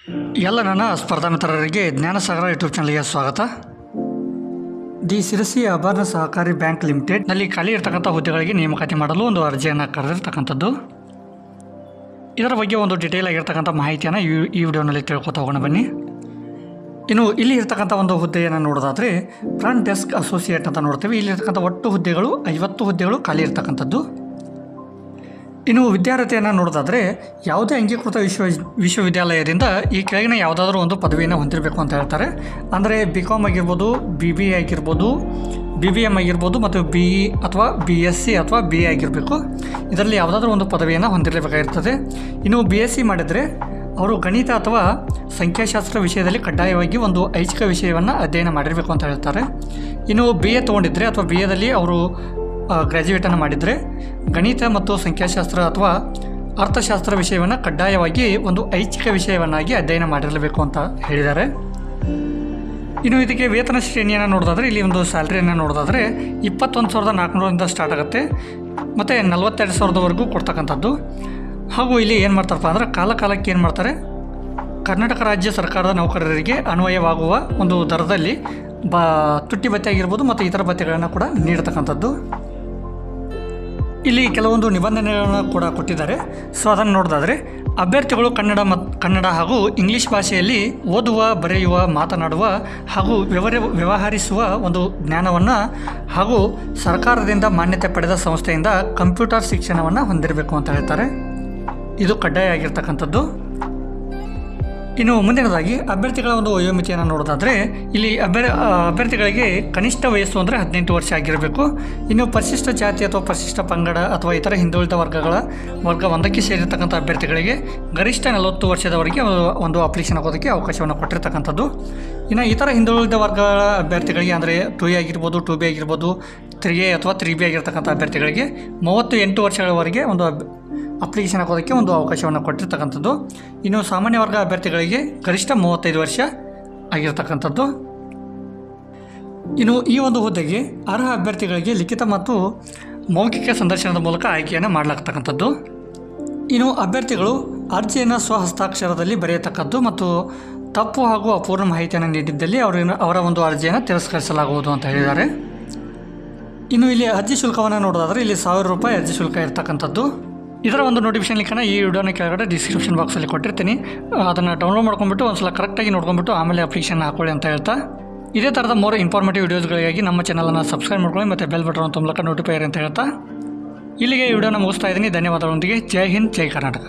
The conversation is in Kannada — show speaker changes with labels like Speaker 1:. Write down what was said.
Speaker 1: ಎಲ್ಲ ನನ್ನ ಸ್ಪರ್ಧಾ ಮಿತ್ರರಿಗೆ ಜ್ಞಾನಸಾಗರ ಯೂಟ್ಯೂಬ್ ಚಾನಲ್ಗೆ ಸ್ವಾಗತ. ದಿ ಶಿರಸಿ ಅಭರಣ ಸಹಕಾರಿ ಬ್ಯಾಂಕ್ ಲಿಮಿಟೆಡ್ನಲ್ಲಿ ಖಾಲಿ ಇರತಕ್ಕಂಥ ಹುದ್ದೆಗಳಿಗೆ ನೇಮಕಾತಿ ಮಾಡಲು ಒಂದು ಅರ್ಜಿಯನ್ನು ಕರೆದಿರ್ತಕ್ಕಂಥದ್ದು. ಇದರ ಬಗ್ಗೆ ಒಂದು ಡೀಟೇಲ್ ಆಗಿರ್ತಕ್ಕಂಥ ಮಾಹಿತಿಯನ್ನು ಈ ವಿಡಿಯೋನಲ್ಲಿ ತಿಳ್ಕೊತಾ ಹೋಗೋಣ ಬನ್ನಿ. ಇನ್ನು ಇಲ್ಲಿ ಇರ್ತಕ್ಕಂಥ ಒಂದು ಹುದ್ದೆಯನ್ನು ನೋಡೋದಾದರೆ ಫ್ರಂಟ್ ಡೆಸ್ಕ್ ಅಸೋಸಿಯೇಟ್ ಅಂತ ನೋಡ್ತೀವಿ. ಇಲ್ಲಿರ್ತಕ್ಕಂಥ ಒಟ್ಟು ಹುದ್ದೆಗಳು 50 ಹುದ್ದೆಗಳು ಖಾಲಿ ಇರ್ತಕ್ಕಂಥದ್ದು. ಇನ್ನು ವಿದ್ಯಾರ್ಹತೆಯನ್ನು ನೋಡೋದಾದರೆ ಯಾವುದೇ ಅಂಗೀಕೃತ ವಿಶ್ವವಿದ್ಯಾಲಯದಿಂದ ಈ ಕೆಳಗಿನ ಯಾವುದಾದ್ರೂ ಒಂದು ಪದವಿಯನ್ನು ಹೊಂದಿರಬೇಕು ಅಂತ ಹೇಳ್ತಾರೆ. ಅಂದರೆ BCom ಆಗಿರ್ಬೋದು, BBA ಆಗಿರ್ಬೋದು, BBM ಆಗಿರ್ಬೋದು ಮತ್ತು BE ಅಥವಾ BSc ಅಥವಾ BA ಆಗಿರಬೇಕು. ಇದರಲ್ಲಿ ಯಾವುದಾದ್ರೂ ಒಂದು ಪದವಿಯನ್ನು ಹೊಂದಿರಬೇಕಾಗಿರ್ತದೆ. ಇನ್ನು BSc ಮಾಡಿದರೆ ಅವರು ಗಣಿತ ಅಥವಾ ಸಂಖ್ಯಾಶಾಸ್ತ್ರ ವಿಷಯದಲ್ಲಿ ಕಡ್ಡಾಯವಾಗಿ ಒಂದು ಐಚ್ಛಿಕ ವಿಷಯವನ್ನು ಅಧ್ಯಯನ ಮಾಡಿರಬೇಕು ಅಂತ ಹೇಳ್ತಾರೆ. ಇನ್ನು BA ತೊಗೊಂಡಿದ್ದರೆ ಅಥವಾ BAದಲ್ಲಿ ಅವರು ಗ್ರ್ಯಾಜುಯೇಟನ್ನು ಮಾಡಿದರೆ ಗಣಿತ ಮತ್ತು ಸಂಖ್ಯಾಶಾಸ್ತ್ರ ಅಥವಾ ಅರ್ಥಶಾಸ್ತ್ರ ವಿಷಯವನ್ನು ಕಡ್ಡಾಯವಾಗಿ ಒಂದು ಐಚ್ಛಿಕ ವಿಷಯವನ್ನಾಗಿ ಅಧ್ಯಯನ ಮಾಡಿರಲೇಬೇಕು ಅಂತ ಹೇಳಿದ್ದಾರೆ. ಇನ್ನು ಇದಕ್ಕೆ ವೇತನ ಶ್ರೇಣಿಯನ್ನು ನೋಡೋದಾದರೆ ಇಲ್ಲಿ ಒಂದು ಸ್ಯಾಲ್ರಿಯನ್ನು ನೋಡೋದಾದರೆ 21,400ರಿಂದ ಸ್ಟಾರ್ಟ್ ಆಗುತ್ತೆ ಮತ್ತು 42,000ವರೆಗೂ ಕೊಡ್ತಕ್ಕಂಥದ್ದು. ಹಾಗೂ ಇಲ್ಲಿ ಏನು ಮಾಡ್ತಾರಪ್ಪ ಅಂದರೆ ಕಾಲಕ್ಕೆ ಏನು ಮಾಡ್ತಾರೆ, ಕರ್ನಾಟಕ ರಾಜ್ಯ ಸರ್ಕಾರದ ನೌಕರರಿಗೆ ಅನ್ವಯವಾಗುವ ಒಂದು ದರದಲ್ಲಿ ತುಟ್ಟಿ ಭತ್ಯೆ ಆಗಿರ್ಬೋದು ಮತ್ತು ಇತರ ಭತ್ಯೆಗಳನ್ನು ಕೂಡ ನೀಡತಕ್ಕಂಥದ್ದು. ಇಲ್ಲಿ ಕೆಲವೊಂದು ನಿಬಂಧನೆಗಳನ್ನು ಕೂಡ ಕೊಟ್ಟಿದ್ದಾರೆ. ಸೊ ಅದನ್ನು ನೋಡೋದಾದರೆ ಅಭ್ಯರ್ಥಿಗಳು ಕನ್ನಡ ಹಾಗೂ ಇಂಗ್ಲೀಷ್ ಭಾಷೆಯಲ್ಲಿ ಓದುವ, ಬರೆಯುವ, ಮಾತನಾಡುವ ಹಾಗೂ ವ್ಯವಹರಿಸುವ ಒಂದು ಜ್ಞಾನವನ್ನು ಹಾಗೂ ಸರ್ಕಾರದಿಂದ ಮಾನ್ಯತೆ ಪಡೆದ ಸಂಸ್ಥೆಯಿಂದ ಕಂಪ್ಯೂಟರ್ ಶಿಕ್ಷಣವನ್ನು ಹೊಂದಿರಬೇಕು ಅಂತ ಹೇಳ್ತಾರೆ. ಇದು ಕಡ್ಡಾಯ ಆಗಿರ್ತಕ್ಕಂಥದ್ದು. ಇನ್ನು ಮುಂದಿನದಾಗಿ ಅಭ್ಯರ್ಥಿಗಳ ಒಂದು ವಯೋಮಿತಿಯನ್ನು ನೋಡೋದಾದರೆ ಇಲ್ಲಿ ಅಭ್ಯರ್ಥಿಗಳಿಗೆ ಕನಿಷ್ಠ ವಯಸ್ಸು ಅಂದರೆ 18 ವರ್ಷ ಆಗಿರಬೇಕು. ಇನ್ನು ಪರಿಶಿಷ್ಟ ಜಾತಿ ಅಥವಾ ಪರಿಶಿಷ್ಟ ಪಂಗಡ ಅಥವಾ ಇತರ ಹಿಂದುಳಿದ ವರ್ಗ ಒಂದಕ್ಕೆ ಸೇರಿರ್ತಕ್ಕಂಥ ಅಭ್ಯರ್ಥಿಗಳಿಗೆ ಗರಿಷ್ಠ 40 ವರ್ಷದವರೆಗೆ ಒಂದು ಅಪ್ಲಿಕೇಶನ್ ಹಾಕೋದಕ್ಕೆ ಅವಕಾಶವನ್ನು ಕೊಟ್ಟಿರ್ತಕ್ಕಂಥದ್ದು. ಇನ್ನು ಇತರ ಹಿಂದುಳಿದ ವರ್ಗಗಳ ಅಭ್ಯರ್ಥಿಗಳಿಗೆ ಅಂದರೆ 2A ಆಗಿರ್ಬೋದು, 2B ಆಗಿರ್ಬೋದು, 3A ಅಥವಾ 3B ಆಗಿರ್ತಕ್ಕಂಥ ಅಭ್ಯರ್ಥಿಗಳಿಗೆ 38 ವರ್ಷಗಳವರೆಗೆ ಒಂದು ಅಪ್ಲಿಕೇಶನ್ ಹಾಕೋದಕ್ಕೆ ಒಂದು ಅವಕಾಶವನ್ನು ಕೊಟ್ಟಿರ್ತಕ್ಕಂಥದ್ದು. ಇನ್ನು ಸಾಮಾನ್ಯ ವರ್ಗ ಅಭ್ಯರ್ಥಿಗಳಿಗೆ ಗರಿಷ್ಠ 35 ವರ್ಷ ಆಗಿರ್ತಕ್ಕಂಥದ್ದು. ಇನ್ನು ಈ ಒಂದು ಹುದ್ದೆಗೆ ಅರ್ಹ ಅಭ್ಯರ್ಥಿಗಳಿಗೆ ಲಿಖಿತ ಮತ್ತು ಮೌಖಿಕ ಸಂದರ್ಶನದ ಮೂಲಕ ಆಯ್ಕೆಯನ್ನು ಮಾಡಲಾಗ್ತಕ್ಕಂಥದ್ದು. ಇನ್ನು ಅಭ್ಯರ್ಥಿಗಳು ಅರ್ಜಿಯನ್ನು ಸ್ವಹಸ್ತಾಕ್ಷರದಲ್ಲಿ ಬರೆಯತಕ್ಕದ್ದು ಮತ್ತು ತಪ್ಪು ಹಾಗೂ ಅಪೂರ್ಣ ಮಾಹಿತಿಯನ್ನು ನೀಡಿದ್ದಲ್ಲಿ ಅವರ ಒಂದು ಅರ್ಜಿಯನ್ನು ತಿರಸ್ಕರಿಸಲಾಗುವುದು ಅಂತ ಹೇಳಿದ್ದಾರೆ. ಇನ್ನು ಇಲ್ಲಿ ಅರ್ಜಿ ಶುಲ್ಕವನ್ನು ನೋಡೋದಾದರೆ ಇಲ್ಲಿ 1,000 ರೂಪಾಯಿ ಅರ್ಜಿ ಶುಲ್ಕ ಇರ್ತಕ್ಕಂಥದ್ದು. ಇದರ ಒಂದು ನೋಟಿಫಿಕೇಶನ್ ಲಿಂಕನ್ನು ಈ ವಿಡಿಯೋನ ಕೆಳಗಡೆ ಡಿಸ್ಕ್ರಿಪ್ಷನ್ ಬಾಕ್ಸಲ್ಲಿ ಕೊಟ್ಟಿರ್ತೀನಿ. ಅದನ್ನು ಡೌನ್ಲೋಡ್ ಮಾಡ್ಕೊಂಡ್ಬಿಟ್ಟು ಒಂದು ಸಲ ಕರೆಕ್ಟಾಗಿ ನೋಡ್ಕೊಂಡ್ಬಿಟ್ಟು ಆಮೇಲೆ ಅಪ್ಲಿಕೇಶನ್ ಹಾಕೊಳ್ಳಿ ಅಂತ ಹೇಳ್ತಾ, ಇದೇ ಥರದ ಮೋರ್ ಇನ್ಫಾರ್ಮೇಟಿವ್ ವೀಡಿಯೋಸ್ಗಳಿಗಾಗಿ ನಮ್ಮ ಚಾನಲನ್ನು ಸಬ್ಸ್ಕ್ರೈಬ್ ಮಾಡ್ಕೊಳ್ಳಿ ಮತ್ತು ಬೆಲ್ ಬಟನ್ ಮೂಲಕ ನೋಟಿಫೈ ಅಂತ ಹೇಳ್ತಾ ಇಲ್ಲಿಗೆ ಈ ವಿಡಿಯೋನ ಮುಗಿಸ್ತಾ ಇದ್ದೀನಿ. ಧನ್ಯವಾದಗಳೊಂದಿಗೆ ಜೈ ಹಿಂದ್, ಜೈ ಕರ್ನಾಟಕ.